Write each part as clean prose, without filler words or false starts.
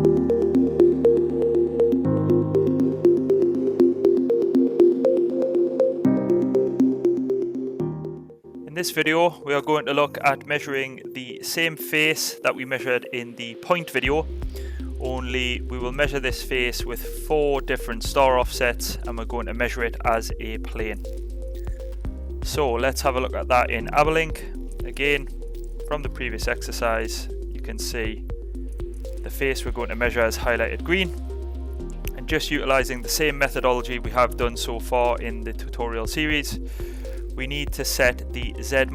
In this video, we are going to look at measuring the same face that we measured in the point video, only we will measure this face with 4 different star offsets and we're going to measure it as a plane. So let's have a look at that in ABBYLINK. Again, from the previous exercise, you can see the face we're going to measure is highlighted green. And just utilizing the same methodology we have done so far in the tutorial series, we need to set the Z-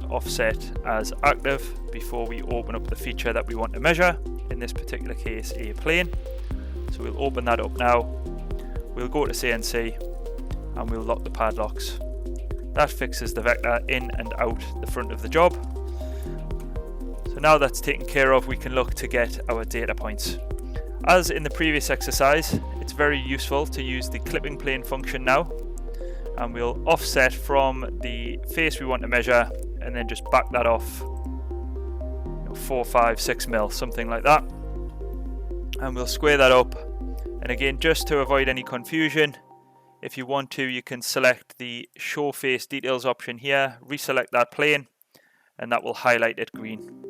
offset as active before we open up the feature that we want to measure, in this particular case a plane. So we'll open that up now, we'll go to CNC and we'll lock the padlocks. That fixes the vector in and out the front of the job. So now that's taken care of, we can look to get our data points. As in the previous exercise, it's very useful to use the clipping plane function now, and we'll offset from the face we want to measure and then just back that off 4, 5, 6 mil, something like that, and we'll square that up. And again, just to avoid any confusion, if you want to, you can select the show face details option here, reselect that plane, and that will highlight it green.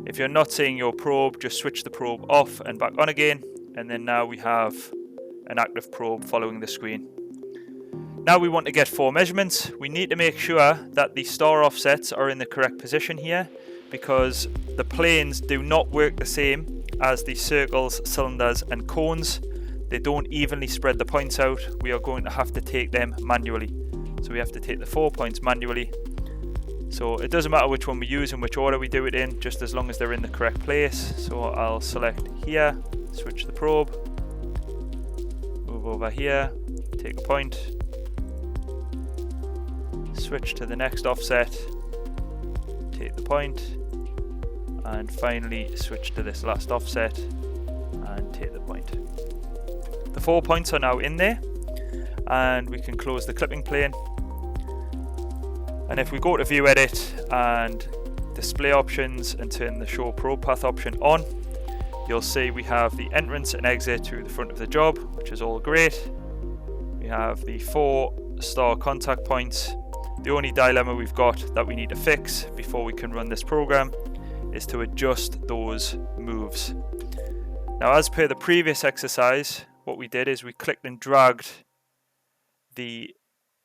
If you're not seeing your probe, just switch the probe off and back on again, and then now we have an active probe following the screen. Now we want to get 4 measurements. We need to make sure that the star offsets are in the correct position here, because the planes do not work the same as the circles, cylinders and cones. They don't evenly spread the points out. We are going to have to take them manually. So we have to take the 4 points manually. So it doesn't matter which one we use and which order we do it in, just as long as they're in the correct place. So I'll select here, switch the probe, move over here, take a point, switch to the next offset, take the point, and finally switch to this last offset and take the point. The 4 points are now in there, and we can close the clipping plane. And if we go to view edit and display options and turn the show probe path option on, you'll see we have the entrance and exit to the front of the job, which is all great. We have the 4 star contact points. The only dilemma we've got that we need to fix before we can run this program is to adjust those moves. Now, as per the previous exercise, what we did is we clicked and dragged the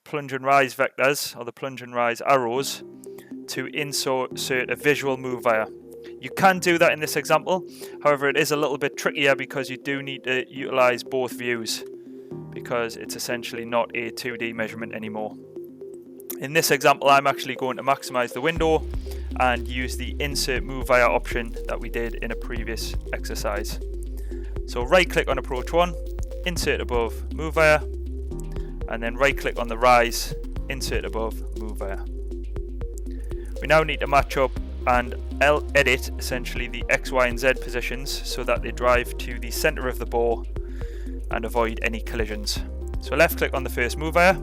plunge and rise vectors, or the plunge and rise arrows, to insert a visual move via. You can do that in this example, however it is a little bit trickier because you do need to utilize both views, because it's essentially not a 2D measurement anymore. In this example, I'm actually going to maximize the window and use the insert move via option that we did in a previous exercise. So right click on approach 1, insert above, move via, and then right click on the rise, insert above, move via. We now need to match up and edit essentially the X, Y and Z positions so that they drive to the center of the bore and avoid any collisions. So left click on the first move via.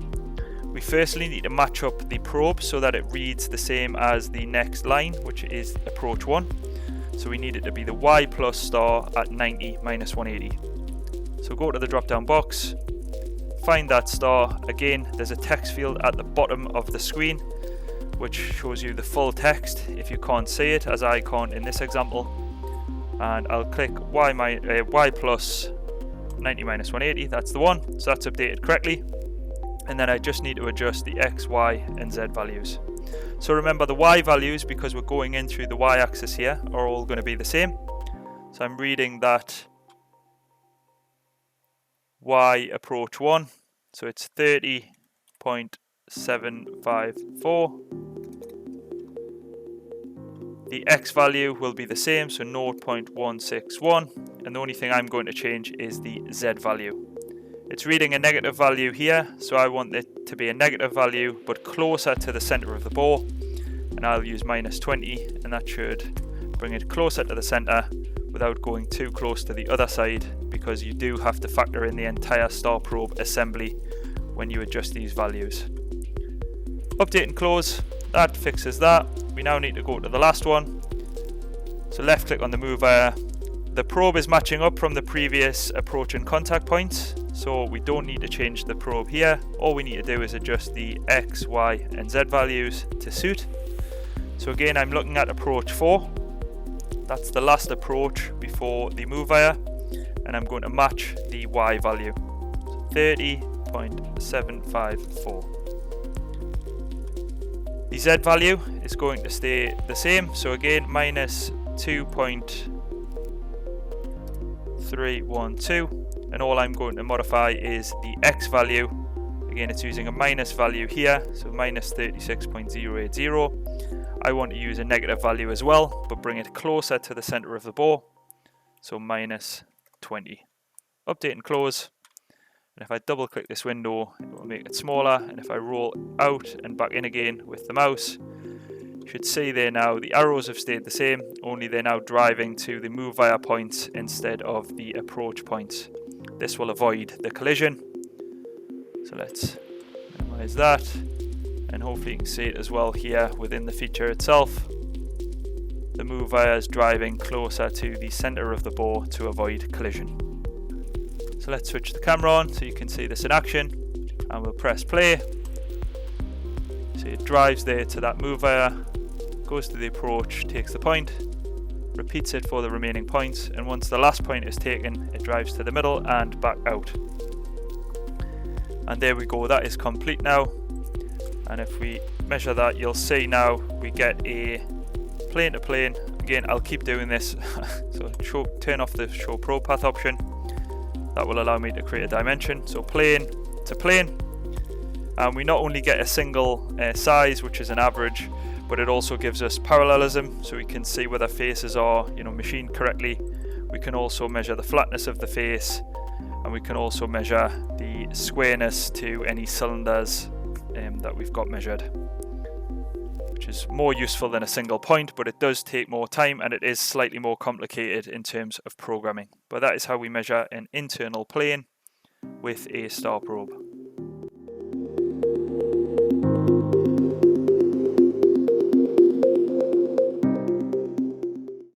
We firstly need to match up the probe so that it reads the same as the next line, which is approach 1. So we need it to be the Y plus star at 90 minus 180. So go to the drop down box, find that star. Again, there's a text field at the bottom of the screen which shows you the full text if you can't see it, as I can't in this example. And I'll click Y plus 90 minus 180, that's the one. So that's updated correctly. And then I just need to adjust the X, Y and Z values. So remember, the Y values, because we're going in through the Y axis here, are all going to be the same. So I'm reading that Y approach 1, so it's 30.754. The X value will be the same, so 0.161, and the only thing I'm going to change is the Z value. It's reading a negative value here, so I want it to be a negative value but closer to the center of the bore, and I'll use minus 20, and that should bring it closer to the center without going too close to the other side, because you do have to factor in the entire star probe assembly when you adjust these values. Update and close, that fixes that. We now need to go to the last one. So left click on the move via, The probe is matching up from the previous approach and contact points, so we don't need to change the probe here. All we need to do is adjust the X, Y and Z values to suit. So again, I'm looking at approach 4. That's the last approach before the move via, and I'm going to match the Y value, so 30.754. The Z value is going to stay the same, so again minus 2.312, and all I'm going to modify is the X value. Again, it's using a minus value here, so minus 36.080. I want to use a negative value as well, but bring it closer to the center of the bore, so minus 20. Update and close. And if I double click this window, it will make it smaller. And if I roll out and back in again with the mouse, you should see there now the arrows have stayed the same, only they're now driving to the move via points instead of the approach points. This will avoid the collision. So let's minimize that. And hopefully you can see it as well here within the feature itself. The move via is driving closer to the center of the bore to avoid collision. So let's switch the camera on so you can see this in action, and we'll press play. So it drives there to that move via, goes to the approach, takes the point, repeats it for the remaining points, and once the last point is taken, it drives to the middle and back out. And there we go, that is complete now. And if we measure that, you'll see now we get a plane to plane. Again, I'll keep doing this. So turn off the show probe path option. That will allow me to create a dimension. So plane to plane. And we not only get a single size, which is an average, but it also gives us parallelism, so we can see whether faces are machined correctly. We can also measure the flatness of the face, and we can also measure the squareness to any cylinders that we've got measured, which is more useful than a single point, but it does take more time and it is slightly more complicated in terms of programming. But that is how we measure an internal plane with a star probe.